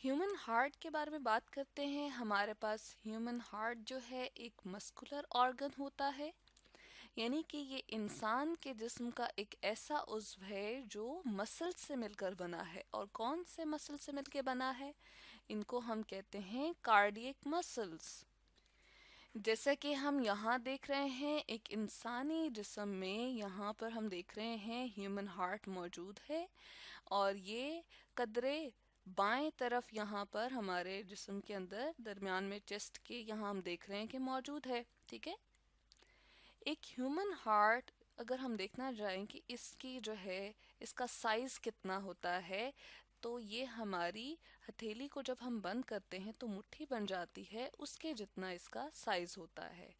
Human heart के बारे में बात करते हैं। हमारे पास ह्यूमन हार्ट जो है एक मस्कुलर ऑर्गन होता है, यानी कि ये इंसान के जिस्म का एक ऐसा उज़्व है जो मसल से मिलकर बना है। और कौन से मसल से मिलकर बना है? इनको हम कहते हैं कार्डियक मसल्स। जैसा कि हम यहाँ देख रहे हैं, एक इंसानी जिस्म में यहाँ पर हम देख रहे हैं ह्यूमन हार्ट मौजूद है। और ये कदरे बाएं तरफ यहाँ पर हमारे जिस्म के अंदर दरमियान में चेस्ट के यहाँ हम देख रहे हैं कि मौजूद है। ठीक है। एक ह्यूमन हार्ट अगर हम देखना चाहें कि इसकी जो है इसका साइज कितना होता है, तो ये हमारी हथेली को जब हम बंद करते हैं तो मुट्ठी बन जाती है, उसके जितना इसका साइज होता है।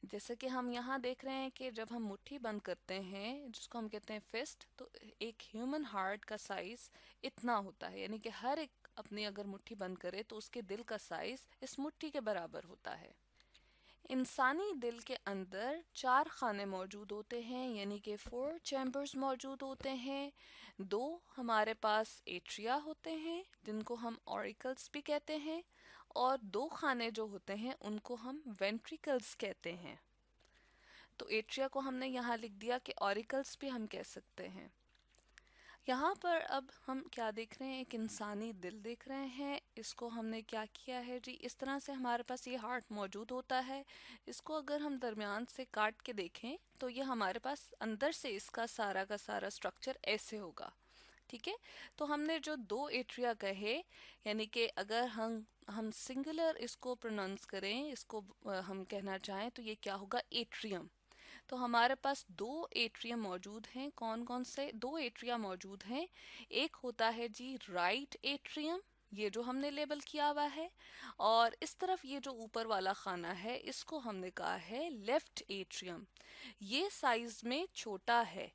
जैसे कि हम यहाँ देख रहे हैं कि जब हम मुट्ठी बंद करते हैं जिसको हम कहते हैं फिस्ट, तो एक ह्यूमन हार्ट का साइज इतना होता है, यानी कि हर एक अपनी अगर मुट्ठी बंद करे तो उसके दिल का साइज इस मुट्ठी के बराबर होता है। इंसानी दिल के अंदर 4 खाने मौजूद होते हैं, यानी कि 4 चैम्बर्स मौजूद होते हैं। 2 हमारे पास एट्रिया होते हैं जिनको हम ऑरिकल्स भी कहते हैं, और 2 खाने जो होते हैं उनको हम वेंट्रिकल्स कहते हैं। तो एट्रिया को हमने यहाँ लिख दिया कि ऑरिकल्स भी हम कह सकते हैं। यहाँ पर अब हम क्या देख रहे हैं, एक इंसानी दिल देख रहे हैं। इसको हमने क्या किया है जी, इस तरह से हमारे पास ये हार्ट मौजूद होता है। इसको अगर हम दरमियान से काट के देखें तो ये हमारे पास अंदर से इसका सारा का सारा स्ट्रक्चर ऐसे होगा। ठीक है। तो हमने जो 2 एट्रिया कहे, यानी कि अगर हम सिंगुलर इसको प्रोनाउंस करें, इसको हम कहना चाहें तो ये क्या होगा, एट्रियम। तो हमारे पास 2 एट्रियम मौजूद हैं। कौन कौन से 2 एट्रिया मौजूद हैं? एक होता है जी राइट एट्रियम, ये जो हमने लेबल किया हुआ है। और इस तरफ ये जो ऊपर वाला खाना है इसको हमने कहा है लेफ्ट एट्रियम। ये साइज में छोटा है।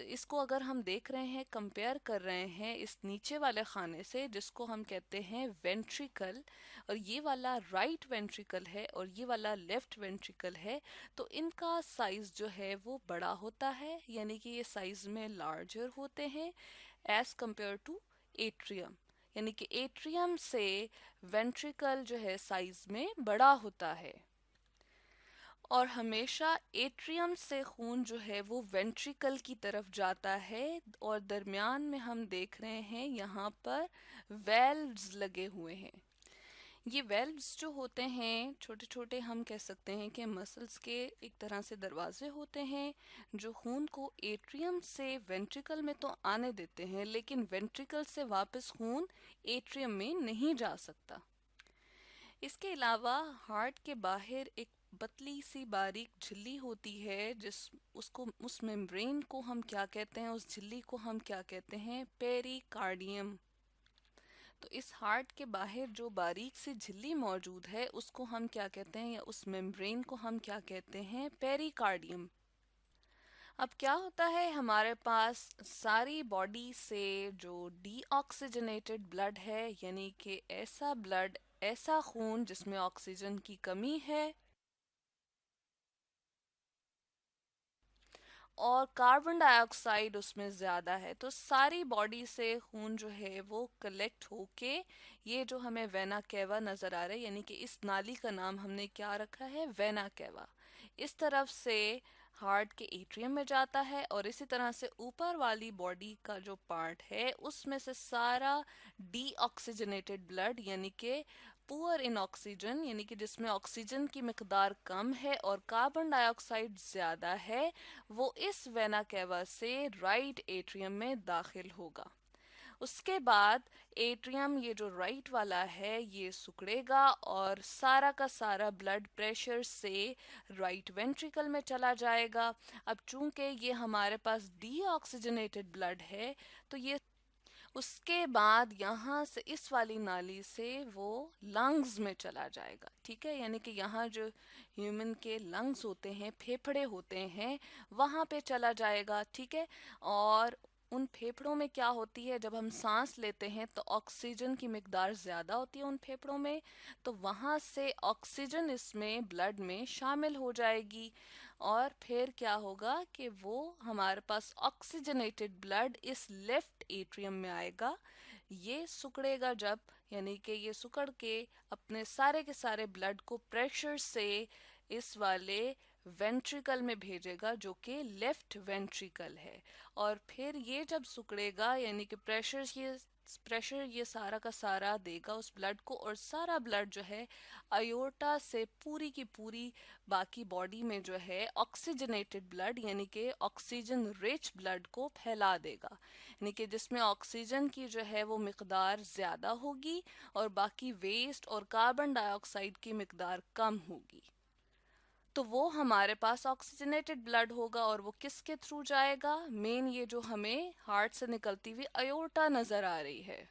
इसको अगर हम देख रहे हैं, कंपेयर कर रहे हैं इस नीचे वाले खाने से जिसको हम कहते हैं वेंट्रिकल, और ये वाला राइट वेंट्रिकल है और ये वाला लेफ्ट वेंट्रिकल है, तो इनका साइज जो है वो बड़ा होता है, यानी कि ये साइज में लार्जर होते हैं एज कंपेयर टू एट्रियम। यानी कि एट्रियम से वेंट्रिकल जो है साइज में बड़ा होता है। और हमेशा एट्रियम से खून जो है वो वेंट्रिकल की तरफ जाता है। और दरमियान में हम देख रहे हैं यहाँ पर वेल्व्स लगे हुए हैं। ये वेल्व्स जो होते हैं छोटे छोटे, हम कह सकते हैं कि मसल्स के एक तरह से दरवाजे होते हैं जो खून को एट्रियम से वेंट्रिकल में तो आने देते हैं, लेकिन वेंट्रिकल से वापस खून एट्रियम में नहीं जा सकता। इसके अलावा हार्ट के बाहर एक पतली सी बारीक झिल्ली होती है, उस मेम्ब्रेन को हम क्या कहते हैं, उस झिल्ली को हम क्या कहते हैं, पेरिकार्डियम। तो इस हार्ट के बाहर जो बारीक सी झिल्ली मौजूद है उसको हम क्या कहते हैं, या उस मेम्ब्रेन को हम क्या कहते हैं, पेरिकार्डियम। अब क्या होता है, हमारे पास सारी बॉडी से जो डीऑक्सीजनेटेड ब्लड है, यानी कि ऐसा ब्लड, ऐसा खून जिसमें ऑक्सीजन की कमी है और कार्बन डाइऑक्साइड उसमें ज़्यादा है, तो सारी बॉडी से खून जो है वो कलेक्ट होके ये जो हमें वेना केवा नज़र आ रहा है, यानी कि इस नाली का नाम हमने क्या रखा है, वेना केवा, इस तरफ से हार्ट के एट्रियम में जाता है। और इसी तरह से ऊपर वाली बॉडी का जो पार्ट है उसमें से सारा डीऑक्सीजनेटेड ब्लड, यानी कि पुअर इन ऑक्सीजन, यानी कि जिसमें ऑक्सीजन की मिकदार कम है और कार्बन डाइऑक्साइड ज़्यादा है, वो इस वेना केवा से राइट एट्रियम में दाखिल होगा। उसके बाद एट्रियम, ये जो राइट वाला है, ये सिकुड़ेगा और सारा का सारा ब्लड प्रेशर से राइट वेंट्रिकल में चला जाएगा। अब चूंकि ये हमारे पास डीऑक्सीजनेटेड ब्लड है, तो ये उसके बाद यहाँ से इस वाली नाली से वो लंग्स में चला जाएगा। ठीक है, यानी कि यहाँ जो ह्यूमन के लंग्स होते हैं, फेफड़े होते हैं, वहाँ पे चला जाएगा। ठीक है। और उन फेफड़ों में क्या होती है, जब हम सांस लेते हैं तो ऑक्सीजन की मिकदार ज़्यादा होती है उन फेफड़ों में, तो वहाँ से ऑक्सीजन इसमें ब्लड में शामिल हो जाएगी। और फिर क्या होगा कि वो हमारे पास ऑक्सीजनेटेड ब्लड इस लेफ्ट एट्रियम में आएगा। ये सिकुड़ेगा जब, यानी कि ये सिकुड़ के अपने सारे के सारे ब्लड को प्रेशर से इस वाले वेंट्रिकल में भेजेगा जो कि लेफ्ट वेंट्रिकल है। और फिर ये जब सिकुड़ेगा यानी कि प्रेशर ये सारा का सारा देगा उस ब्लड को, और सारा ब्लड जो है अयोर्टा से पूरी की पूरी बाकी बॉडी में जो है ऑक्सीजनेटेड ब्लड यानी कि ऑक्सीजन रिच ब्लड को फैला देगा, यानी कि जिसमें ऑक्सीजन की जो है वो मिकदार ज़्यादा होगी और बाकी वेस्ट और कार्बन डाइऑक्साइड की मिकदार कम होगी। तो वो हमारे पास ऑक्सीजनेटेड ब्लड होगा, और वो किसके थ्रू जाएगा? मेन ये जो हमें हार्ट से निकलती हुई अयोर्टा नज़र आ रही है।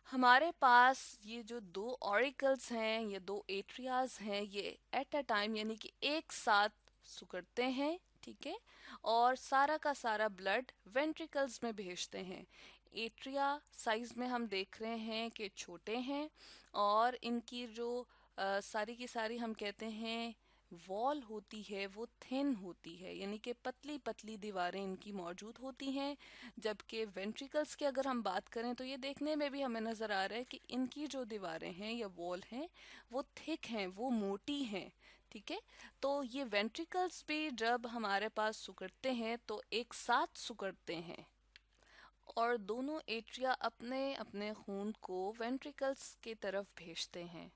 हमारे पास ये जो दो ऑरिकल्स हैं, ये दो एट्रियाज हैं, ये एट अ टाइम यानी कि एक साथ सिकुड़ते हैं, ठीक है, और सारा का सारा ब्लड वेंट्रिकल्स में भेजते हैं। एट्रिया साइज में हम देख रहे हैं कि छोटे हैं, और इनकी जो सारी की सारी हम कहते हैं वॉल होती है वो थिन होती है, यानी कि पतली पतली दीवारें इनकी मौजूद होती हैं। जबकि वेंट्रिकल्स की अगर हम बात करें तो ये देखने में भी हमें नज़र आ रहा है कि इनकी जो दीवारें हैं या वॉल हैं वो थिक हैं, वो मोटी हैं, ठीक है। तो ये वेंट्रिकल्स भी जब हमारे पास सिकुड़ते हैं तो एक साथ सिकुड़ते हैं, और दोनों एट्रिया अपने अपने खून को वेंट्रिकल्स की तरफ भेजते हैं।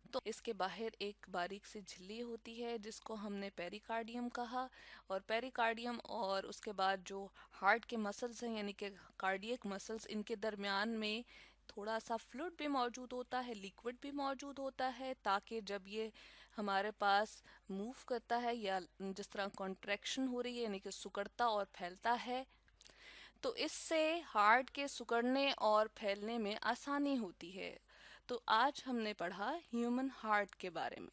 तो इसके बाहर एक बारीक सी झिल्ली होती है जिसको हमने पेरिकार्डियम कहा, और पेरिकार्डियम और उसके बाद जो हार्ट के मसल्स हैं यानी कि कार्डियक मसल्स, इनके दरमियान में थोड़ा सा फ्लूइड भी मौजूद होता है, लिक्विड भी मौजूद होता है, ताकि जब ये हमारे पास मूव करता है या जिस तरह कॉन्ट्रैक्शन हो रही है यानी कि सिकुड़ता और फैलता है, तो इससे हार्ट के सिकुड़ने और फैलने में आसानी होती है। तो आज हमने पढ़ा ह्यूमन हार्ट के बारे में।